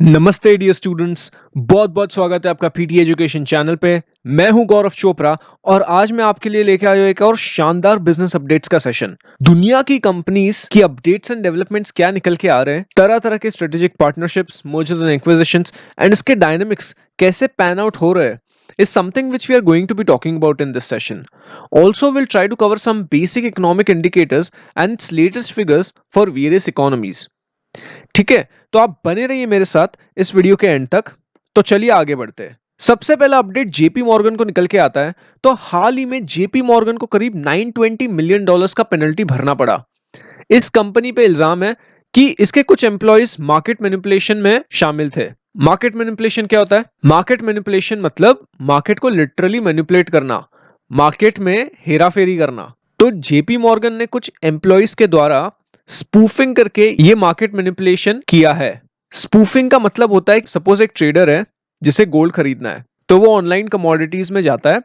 नमस्ते dear students. बहुत बहुत स्वागत है आपका पीटी एजुकेशन चैनल पे। मैं हूं गौरव चोपड़ा और आज मैं आपके लिए लेके आया हूं एक और शानदार बिजनेस अपडेट्स का सेशन। दुनिया की कंपनीज की अपडेट्स एंड डेवलपमेंट्स क्या निकल के आ रहे हैं, तरह तरह के strategic partnerships, mergers and acquisitions and इसके डायनामिक्स कैसे पैन आउट हो रहे हैं is something which we are going to be talking about in this session. Also, we'll try to cover some basic economic indicators and its latest figures for various economies. ठीक है, तो आप बने रहिए मेरे साथ इस वीडियो के एंड तक। तो चलिए आगे बढ़ते हैं। सबसे पहला अपडेट जेपी मॉर्गन को निकल के आता है। तो हाल ही में जेपी मॉर्गन को करीब 920 मिलियन डॉलर्स का पेनल्टी भरना पड़ा। इस कंपनी पे इल्जाम है कि इसके कुछ एम्प्लॉयज मार्केट मैनिपुलेशन में शामिल थे। मार्केट मैनिपुलेशन क्या होता है? मार्केट मैनिपुलेशन मतलब मार्केट को लिटरली मैनिपुलेट करना, मार्केट में हेराफेरी करना। तो जेपी मॉर्गन ने कुछ एम्प्लॉयज के द्वारा स्पूफिंग करके ये मार्केट मैनिपुलेशन किया है। स्पूफिंग का मतलब होता है, सपोज एक ट्रेडर है जिसे गोल्ड खरीदना है, तो वो ऑनलाइन कमोडिटीज में जाता है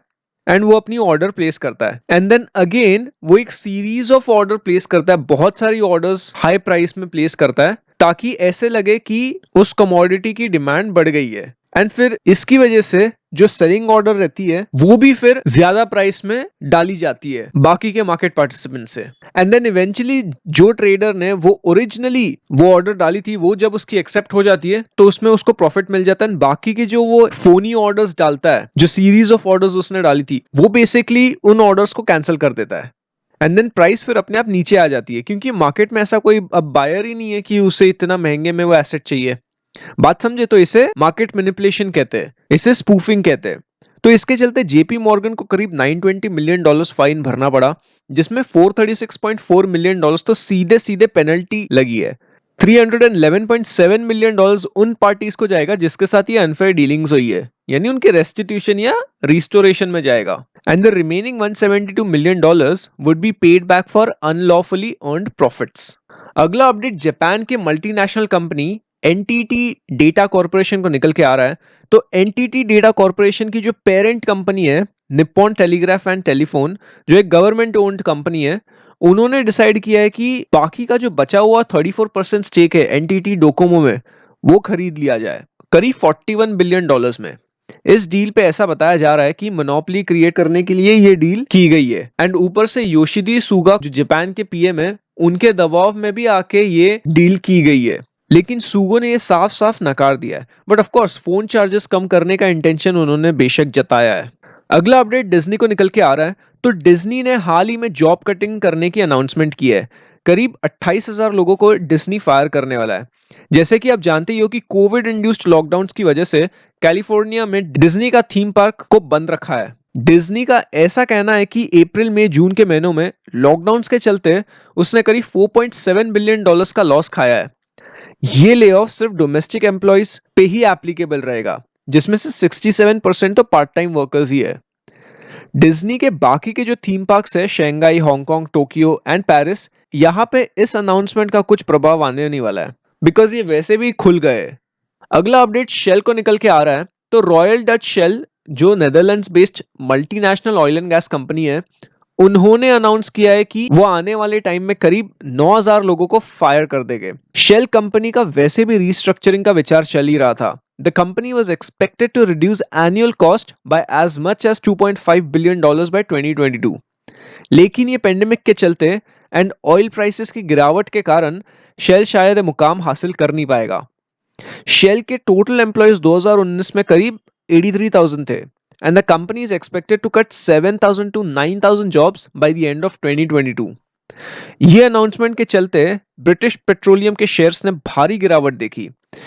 एंड वो अपनी ऑर्डर प्लेस करता है एंड देन अगेन वो एक सीरीज ऑफ ऑर्डर प्लेस करता है, बहुत सारी ऑर्डर्स हाई प्राइस में प्लेस करता है ताकि ऐसे लगे कि उस कमोडिटी की डिमांड बढ़ गई है एंड फिर इसकी वजह से जो सेलिंग ऑर्डर रहती है वो भी फिर ज्यादा प्राइस में डाली जाती है बाकी के मार्केट पार्टिसिपेंट से। एंड देन इवेंचुअली जो ट्रेडर ने वो ओरिजिनली वो ऑर्डर डाली थी वो जब उसकी एक्सेप्ट हो जाती है तो उसमें उसको प्रॉफिट मिल जाता है। बाकी के जो वो फोनी ऑर्डर्स डालता है, जो सीरीज ऑफ ऑर्डर्स उसने डाली थी, वो बेसिकली उन ऑर्डर्स को कैंसिल कर देता है एंड देन प्राइस फिर अपने आप नीचे आ जाती है, क्योंकि मार्केट में ऐसा कोई अब बायर ही नहीं है कि उसे इतना महंगे में वो एसेट चाहिए। बात समझे? तो इसे मार्केट मैनिपुलेशन कहते हैं, इसे स्पूफिंग कहते हैं। तो इसके चलते जेपी मॉर्गन को करीब 920 मिलियन डॉलर्स फाइन भरना पड़ा, जिसमें 436.4 मिलियन डॉलर्स तो सीधे सीधे पेनल्टी लगी है। 311.7 मिलियन डॉलर्स उन पार्टीज को जाएगा जिसके साथ ये अनफेयर डीलिंग्स हुई है, यानी उनके रेस्टिट्यूशन या रिस्टोरेशन में जाएगा। And the remaining 172 million dollars would be paid back for unlawfully earned profits. अगला अपडेट जापान के multinational company NTT data corporation को निकल के आ रहा है। तो एनटीटी डेटा कॉर्पोरेशन की जो पेरेंट कंपनी है निप्पॉन टेलीग्राफ एंड टेलीफोन, जो एक गवर्नमेंट ओन्ड कंपनी है, उन्होंने डिसाइड किया है कि बाकी का जो बचा हुआ 34% स्टेक है एनटीटी डोकोमो में, वो खरीद लिया जाए करीब 41 बिलियन डॉलर्स में। इस डील पे ऐसा बताया जा रहा है कि मोनोपोली क्रिएट करने के लिए ये डील की गई है एंड ऊपर से योशिदी सुगा जो जापान के पीएम है, उनके दबाव में भी आके ये डील की गई है। लेकिन सुगो ने ये साफ साफ नकार दिया है, but of course phone charges कम करने का इंटेंशन उन्होंने बेशक जताया है। अगला अपडेट डिज्नी को निकल के आ रहा है। तो डिज्नी ने हाल ही में जॉब कटिंग करने की अनाउंसमेंट की है। करीब 28,000 लोगों को डिज्नी फायर करने वाला है। जैसे कि आप जानते ही हो कि कोविड इंड्यूस्ड लॉकडाउन की वजह से कैलिफोर्निया में डिज्नी का थीम पार्क को बंद रखा है। डिज्नी का ऐसा कहना है कि अप्रैल मई जून के महीनों में लॉकडाउन के चलते उसने करीब 4.7 बिलियन डॉलर्स का लॉस खाया है। ये ले ऑफ सिर्फ डोमेस्टिक एम्प्लॉयज पे ही एप्लीकेबल रहेगा, जिसमें से 67% तो पार्ट टाइम वर्कर्स ही है। डिज्नी के बाकी के जो थीम पार्क्स है, Shanghai, Hong Kong, Tokyo and Paris, यहाँ पे इस अनाउंसमेंट का कुछ प्रभाव आने नहीं वाला है बिकॉज ये वैसे भी खुल गए। अगला अपडेट शेल को निकल के आ रहा है। तो रॉयल डच शेल जो Netherlands based multinational oil and gas company है, उन्होंने अनाउंस किया है कि वो आने वाले टाइम में करीब 9,000 लोगों को फायर कर देंगे। शेल कंपनी का वैसे भी रीस्ट्रक्चरिंग का विचार चल ही रहा था। The company was expected to reduce annual cost by as much as 2.5 billion dollars by 2022। लेकिन ये पेंडेमिक के चलते एंड ऑयल प्राइसेस की गिरावट के कारण शेल शायद ये मुकाम हासिल कर नहीं पाएगा। शेल के टोटल एम्प्लॉयज 2019 में करीब 83,000 थे and the company is expected to cut 7,000 to 9,000 jobs by the end of 2022। ये अनाउंसमेंट के चलते ब्रिटिश पेट्रोलियम के शेयर्स ने भारी गिरावट देखी,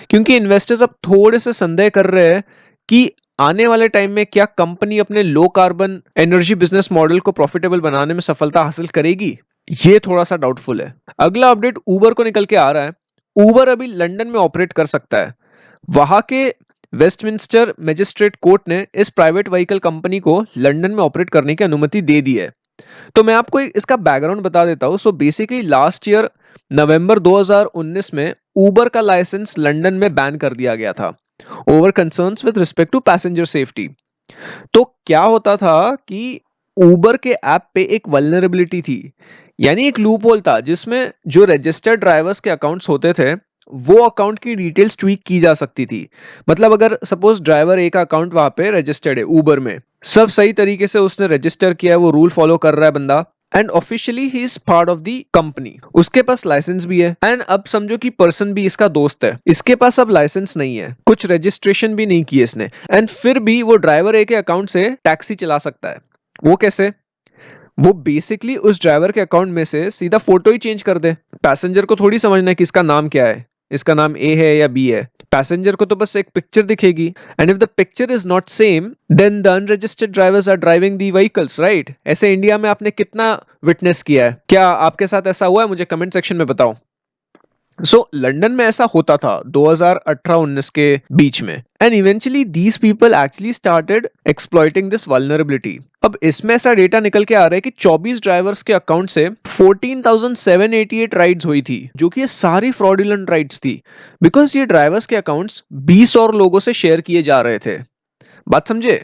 क्योंकि इन्वेस्टर्स अब थोड़े से संदेह कर रहे हैं कि आने वाले टाइम में क्या कंपनी अपने low carbon energy business model को प्रॉफिटेबल बनाने में सफलता हासिल करेगी। ये थोड़ा सा डाउटफुल है। अगला अपडेट ऊबर को निकल के आ रहा है। ऊबर अभी लंदन में ऑपरेट कर सकता है। वहां के वेस्टमिंस्टर मजिस्ट्रेट कोर्ट ने इस प्राइवेट व्हीकल कंपनी को लंदन में ऑपरेट करने की अनुमति दे दी है। तो मैं आपको इसका बैकग्राउंड बता देता हूं। सो बेसिकली लास्ट ईयर नवंबर 2019 में ऊबर का लाइसेंस लंदन में बैन कर दिया गया था over concerns with respect to passenger safety. तो क्या होता था कि ऊबर के ऐप पे एक वल्नरेबिलिटी थी, यानी एक लूप होल था जिसमें जो रजिस्टर्ड ड्राइवर्स के अकाउंट्स होते थे वो अकाउंट की डिटेल्स ट्वीक की जा सकती थी। मतलब अगर सपोज ड्राइवर ए का अकाउंट वहां पे रजिस्टर्ड है ऊबर में, सब सही तरीके से उसने रजिस्टर किया है, वो रूल फॉलो कर रहा है बंदा, and officially he is part of the company, उसके पास लाइसेंस भी है, एंड अब समझो कि पर्सन भी इसका दोस्त है, इसके पास अब लाइसेंस नहीं है, कुछ रजिस्ट्रेशन भी नहीं की इसने, एंड फिर भी वो ड्राइवर ए के अकाउंट से टैक्सी चला सकता है। वो कैसे? वो बेसिकली उस ड्राइवर के अकाउंट में से सीधा फोटो ही चेंज कर दे। पैसेंजर को थोड़ी समझना है कि इसका नाम क्या है, इसका नाम ए है या बी है। पैसेंजर को तो बस एक पिक्चर दिखेगी, and if the picture is not same then the unregistered drivers are driving the vehicles, right? ऐसे इंडिया में आपने कितना विटनेस किया है? क्या आपके साथ ऐसा हुआ है? मुझे कमेंट सेक्शन में बताओ। लंदन में ऐसा होता था 2018-19 के बीच में, and eventually these people actually started exploiting this vulnerability. अब इसमें ऐसा डेटा निकल के आ रहा है कि 24 ड्राइवर्स के अकाउंट से 14,788 राइड्स हुई थी, जो कि ये सारी फ्रॉडुलेंट राइड्स थी, बिकॉज ये ड्राइवर्स के अकाउंट्स 20 और लोगों से शेयर किए जा रहे थे। बात समझे?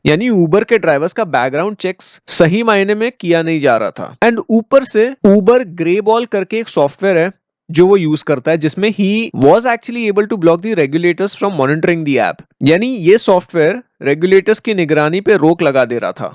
यानी ऊबर के ड्राइवर्स का बैकग्राउंड चेक्स सही मायने में किया नहीं जा रहा था, एंड ऊपर से ऊबर ग्रे बॉल करके एक सॉफ्टवेयर है जो वो यूज करता है, जिसमें he was actually able to block the regulators from monitoring the app. यानी ये सॉफ्टवेयर रेगुलेटर्स की निगरानी पे रोक लगा दे रहा था।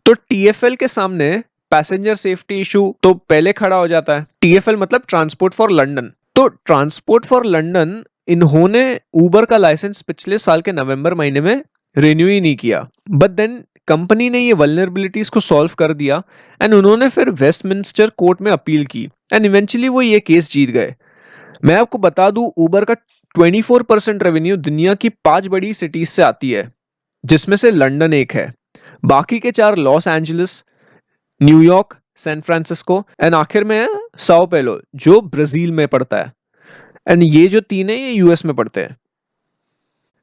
तो टीएफएल के सामने पैसेंजर सेफ्टी इशू तो पहले खड़ा हो जाता है। टीएफएल मतलब ट्रांसपोर्ट फॉर लंदन। तो ट्रांसपोर्ट फॉर लंदन, इन्होंने ऊबर का लाइसेंस पिछले साल के नवंबर महीने में रिन्यू ही नहीं किया, बट देन कंपनी ने ये वल्नरेबिलिटीज को सॉल्व कर दिया, एंड उन्होंने फिर वेस्टमिंस्टर कोर्ट में अपील की, एंड इवेंचुअली वो ये केस जीत गए। मैं आपको बता दूं, ऊबर का 24% रेवेन्यू दुनिया की 5 बड़ी सिटीज से आती है, जिसमें से लंदन एक है। बाकी के 4 Los Angeles, New York, San Francisco, and आखिर में है साओ पेलो, जो ब्राजील में पड़ता है, एंड ये जो 3 है ये यूएस में पड़ते हैं।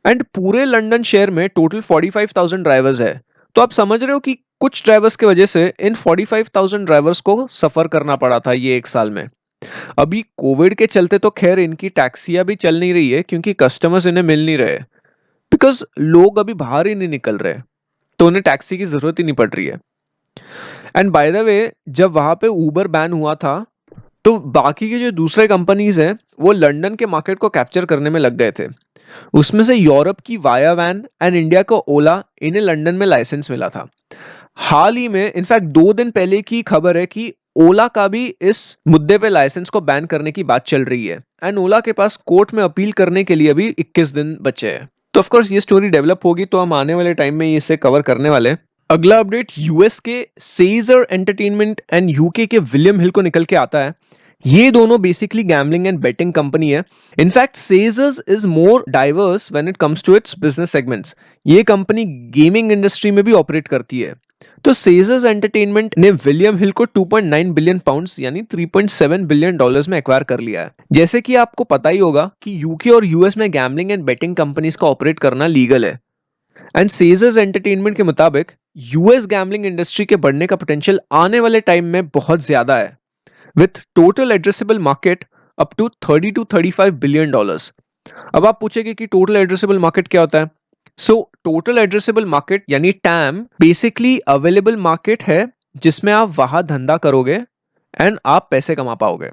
एंड पूरे लंदन शहर में टोटल 45,000 ड्राइवर्स है। तो आप समझ रहे हो कि कुछ ड्राइवर्स की वजह से इन 45,000 ड्राइवर्स को सफर करना पड़ा था ये एक साल में। अभी कोविड के चलते तो खैर इनकी टैक्सियां भी चल नहीं रही है, क्योंकि कस्टमर्स इन्हें मिल नहीं रहे, बिकॉज लोग अभी बाहर ही नहीं निकल रहे, तो उन्हें टैक्सी की जरूरत ही नहीं पड़ रही है। एंड बाय द वे, जब वहां पे ऊबर बैन हुआ था, तो बाकी के जो दूसरे कंपनीज हैं वो लंदन के मार्केट को कैप्चर करने में लग गए थे। उसमें से यूरोप की वाया वैन एंड इंडिया को ओला, इन्हें लंदन में लाइसेंस मिला था। हाल ही में, इनफैक्ट 2 दिन पहले की खबर है कि ओला का भी इस मुद्दे पे लाइसेंस को बैन करने की बात चल रही है, एंड ओला के पास कोर्ट में अपील करने के लिए अभी 21 दिन बचे हैं। तो ऑफ कोर्स ये स्टोरी डेवलप होगी तो हम आने वाले टाइम में इसे कवर करने वाले हैं। अगला अपडेट यूएस के सेजर एंटरटेनमेंट एंड यूके के विलियम हिल को निकल के आता है। ये दोनों basically gambling and betting company है। In fact Caesars is more diverse when it comes to its business segments. ये कंपनी गेमिंग इंडस्ट्री में भी ऑपरेट करती है। तो सेजर्स एंटरटेनमेंट ने विलियम हिल को 2.9 बिलियन पाउंड्स यानी 3.7 बिलियन डॉलर्स में एक्वायर कर लिया है। जैसे कि आपको पता ही होगा कि यूके और यूएस में गैम्बलिंग एंड बेटिंग कंपनीज का ऑपरेट करना लीगल है, एंड सेजर्स एंटरटेनमेंट के मुताबिक यूएस गैम्बलिंग इंडस्ट्री के बढ़ने का पोटेंशियल आने वाले टाइम में बहुत ज्यादा है, with total addressable market up to 30 to 35 billion dollars. अब आप पूछेंगे कि टोटल एड्रेसेबल मार्केट क्या होता है? टोटल एड्रेसेबल मार्केट यानी टैम बेसिकली अवेलेबल मार्केट है जिसमें आप वहां धंधा करोगे एंड आप पैसे कमा पाओगे,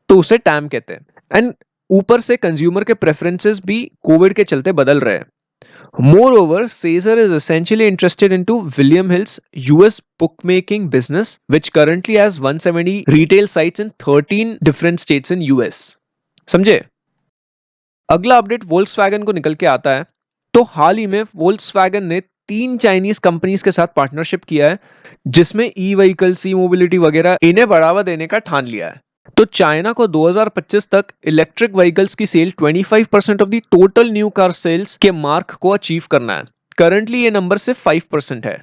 तो उसे टैम कहते हैं। एंड ऊपर से कंज्यूमर के प्रेफरेंसेस भी कोविड के चलते बदल रहे हैं। Moreover, Caesar is essentially interested into William Hill's US bookmaking business, which currently has 170 retail sites in 13 different states in US. समझे? अगला अपडेट वोल्क्सवैगन को निकल के आता है। तो हाल ही में वोल्क्सवैगन ने 3 चाइनीज कंपनीज के साथ पार्टनरशिप किया है, जिसमें ई व्हीकल्स, ई मोबिलिटी वगैरह इन्हें बढ़ावा देने का ठान लिया है। तो चाइना को 2025 तक इलेक्ट्रिक व्हीकल्स की sale 25% of the total new car sales के मार्क को अचीव करना है। करंटली ये नंबर सिर्फ 5% है,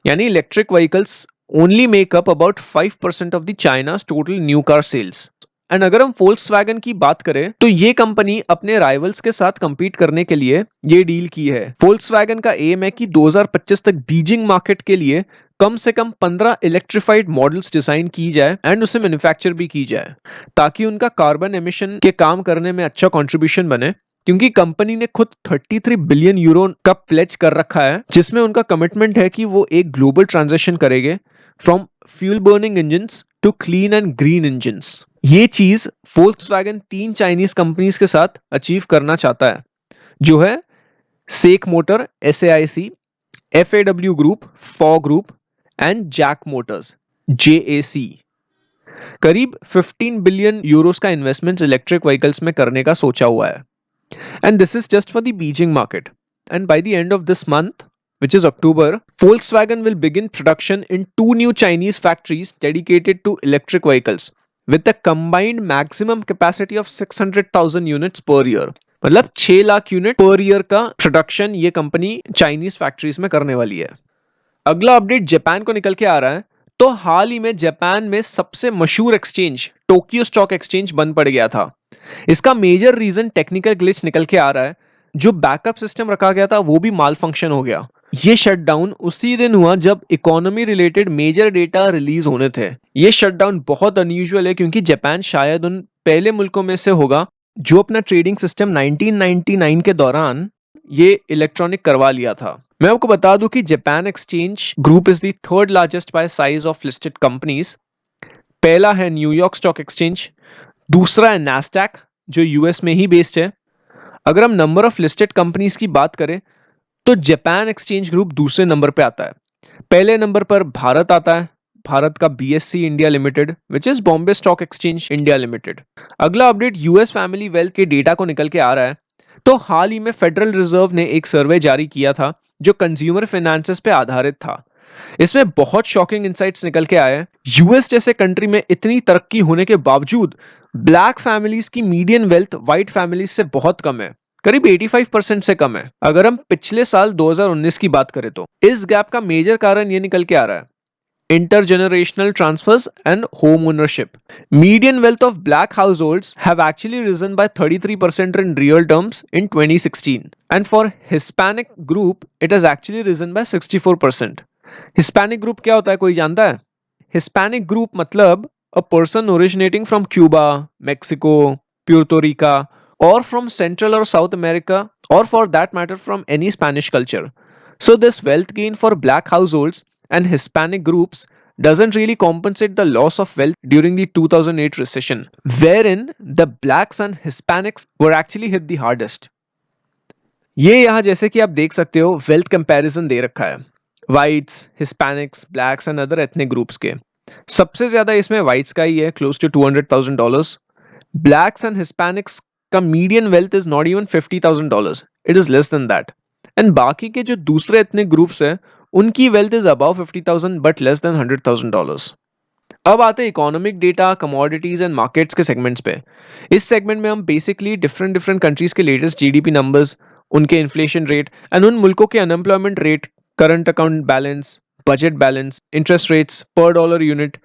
यानी electric vehicles only make up about 5% of the China's total new car sales. And अगर हम वोल्क्सवैगन की बात करें तो ये कंपनी अपने राइवल्स के साथ compete करने के लिए ये डील की है। वोल्क्सवैगन का एम है कि 2025 तक बीजिंग मार्केट के लिए कम से कम 15 इलेक्ट्रिफाइड मॉडल्स डिजाइन की जाए एंड उसे मैन्युफैक्चर भी की जाए, ताकि उनका कार्बन एमिशन के काम करने में अच्छा कंट्रीब्यूशन बने। क्योंकि कंपनी ने खुद 33 बिलियन यूरो का प्लेज कर रखा है, जिसमें उनका कमिटमेंट है कि वो एक ग्लोबल ट्रांजिशन करेंगे from fuel burning engines to clean and green engines. ये चीज Volkswagen 3 चाइनीज कंपनीज के साथ अचीव करना चाहता है, जो है SAIC motor SAIC, FAW group, फॉ group and JAC motors JAC। करीब 15 बिलियन यूरोस का इन्वेस्टमेंट इलेक्ट्रिक व्हीकल्स में करने का सोचा हुआ है। And this is just for the Beijing market. And by the end of this month, which is October, Volkswagen will begin production in 2 new Chinese factories dedicated to electric vehicles with a combined maximum capacity of 600,000 units per year। मतलब 6 lakh unit per year का production ये company Chinese factories में करने वाली है। अगला update Japan को निकल के आ रहा है। तो हाल ही में जापान में सबसे मशहूर एक्सचेंज टोक्यो स्टॉक एक्सचेंज बंद पड़ गया था। इसका मेजर रीजन टेक्निकल ग्लिच निकल के आ रहा है। जो बैकअप सिस्टम रखा गया था वो भी माल फंक्शन हो गया। ये शटडाउन उसी दिन हुआ जब economy related major data release होने थे। ये शटडाउन बहुत अनयूजुअल है क्योंकि जापान शायद उन पहले मुल्कों में से होगा जो अपना ट्रेडिंग सिस्टम 1999 के दौरान ये इलेक्ट्रॉनिक करवा लिया था। मैं आपको बता दूं कि Japan exchange group is the third largest by size of listed companies. पहला है न्यूयॉर्क स्टॉक एक्सचेंज, दूसरा है नैस्डैक जो यूएस में ही बेस्ड है। अगर हम नंबर ऑफ लिस्टेड कंपनीज की बात करें तो जापान एक्सचेंज ग्रुप दूसरे नंबर पे आता है। पहले नंबर पर भारत आता है, भारत का BSC India limited which is Bombay stock exchange India limited. अगला अपडेट यूएस फैमिली वेल्थ के डेटा को निकल के आ रहा है। तो हाल ही में फेडरल रिजर्व ने एक सर्वे जारी किया था जो कंज्यूमर फाइनेंसेस पे आधारित था। इसमें बहुत शॉकिंग इंसाइट्स निकल के आए हैं। यूएस जैसे कंट्री में इतनी तरक्की होने के बावजूद ब्लैक फैमिलीज की मीडियन वेल्थ व्हाइट फैमिलीज से बहुत कम है, करीब 85% से कम है। अगर हम पिछले साल 2019 की बात करें तो इस गैप का मेजर कारण ये निकल के आ रहा है intergenerational transfers and home ownership। Median wealth of black households have actually risen by 33% in real terms in 2016, and for Hispanic group it has actually risen by 64%। Hispanic group क्या होता है, कोई जानता है? Hispanic group मतलब a person originating from Cuba, Mexico, Puerto Rico, or from Central or South America, or for that matter from any Spanish culture। So this wealth gain for black households and Hispanic groups doesn't really compensate the loss of wealth during the 2008 recession, wherein the blacks and Hispanics were actually hit the hardest। ये यहाँ जैसे कि आप देख सकते हो wealth comparison दे रखा है whites, Hispanics, blacks and other ethnic groups के। सबसे ज्यादा इसमें वाइट्स का ही है, close to $200,000। Blacks and Hispanics का median wealth is not even $50,000, it is less than that. And बाकी के जो दूसरे एथनिक ग्रुप्स है उनकी wealth is above 50,000 but less than $100,000। अब आते हैं economic data, commodities and markets के सेगमेंट्स पे। इस सेगमेंट में हम बेसिकली डिफरेंट कंट्रीज के लेटेस्ट जीडीपी नंबर्स, उनके इन्फ्लेशन रेट एंड उन मुल्कों के unemployment rate, current account balance, budget balance, interest rates per dollar unit,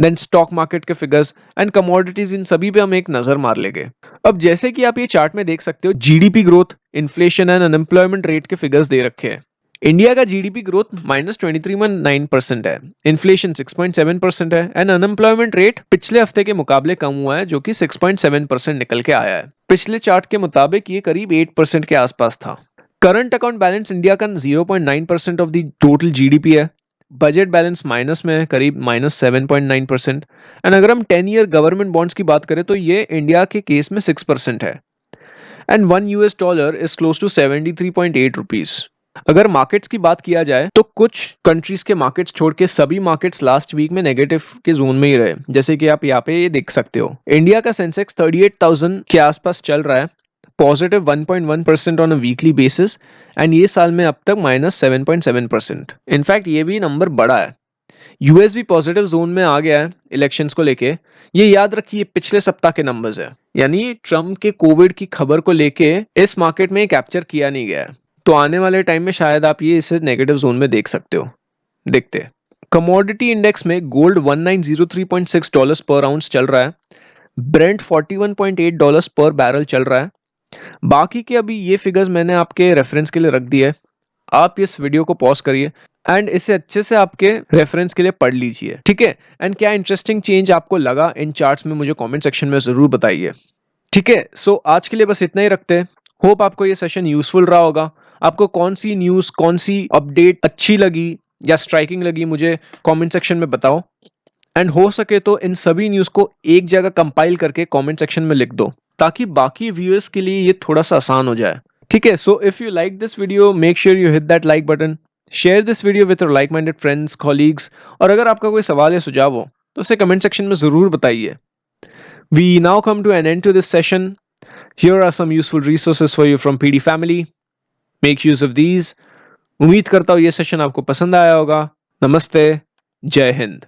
then stock market के फिगर्स एंड कमोडिटीज, इन सभी पे हम एक नजर मार लेंगे। अब जैसे कि आप ये चार्ट में देख सकते हो GDP growth, inflation and unemployment rate के फिगर्स दे रखे हैं। इंडिया का जीडीपी ग्रोथ -23.9% है, इन्फ्लेशन 6.7% है एंड अनएम्प्लॉयमेंट रेट पिछले हफ्ते के मुकाबले कम हुआ है जो कि 6.7% निकल के आया है। पिछले चार्ट के मुताबिक ये करीब 8% के आसपास था। करंट अकाउंट बैलेंस इंडिया का 0.9% ऑफ द टोटल जीडीपी है। बजट बैलेंस माइनस में है, करीब -7.9%। एंड अगर हम 10 ईयर गवर्नमेंट बॉन्ड्स की बात करें तो ये इंडिया के केस में 6% है। And $1 is close to 73.8 rupees. अगर मार्केट्स की बात किया जाए तो कुछ कंट्रीज के मार्केट्स छोड़ के सभी मार्केट्स लास्ट वीक में नेगेटिव के जोन में ही रहे, जैसे कि आप यहाँ पे ये देख सकते हो। इंडिया का सेंसेक्स 38,000 के आसपास चल रहा है, positive 1.1% on a weekly basis, and ये साल में अब तक -7.7%। इनफैक्ट ये भी नंबर बड़ा है। यूएस भी पॉजिटिव जोन में आ गया है इलेक्शंस को लेके। ये याद रखिए पिछले सप्ताह के नंबर्स है, यानी ट्रम्प के कोविड की खबर को लेके इस मार्केट में कैप्चर किया नहीं गया है। तो आने वाले टाइम में शायद आप ये इसे नेगेटिव जोन में देख सकते हो। देखते हैं कमोडिटी इंडेक्स में गोल्ड $1903.6 पर आउंस चल रहा है, ब्रेंट $41.8 पर बैरल चल रहा है। बाकी के अभी ये फिगर्स मैंने आपके रेफरेंस के लिए रख दिए। आप इस वीडियो को पॉज करिए एंड इसे अच्छे से आपके रेफरेंस के लिए पढ़ लीजिए, ठीक है। एंड क्या इंटरेस्टिंग चेंज आपको लगा इन चार्ट्स में मुझे कमेंट सेक्शन में जरूर बताइए, ठीक है। सो आज के लिए बस इतना ही रखते हैं। होप आपको ये सेशन यूजफुल रहा होगा। आपको कौन सी न्यूज़, कौन सी अपडेट अच्छी लगी या स्ट्राइकिंग लगी मुझे कमेंट सेक्शन में बताओ। एंड हो सके तो इन सभी न्यूज़ को एक जगह कंपाइल करके कमेंट सेक्शन में लिख दो, ताकि बाकी व्यूअर्स के लिए ये थोड़ा सा आसान हो जाए। ठीक है, so if you like this video make sure you hit that like button, share this video with your like minded friends, colleagues, और अगर आपका कोई सवाल या सुझाव हो तो उसे कमेंट सेक्शन में जरूर बताइए। We now come to an end to this session. Here are some useful resources for you from PD Family. Make use of these. उम्मीद करता हूँ ये सेशन आपको पसंद आया होगा। नमस्ते, जय हिंद।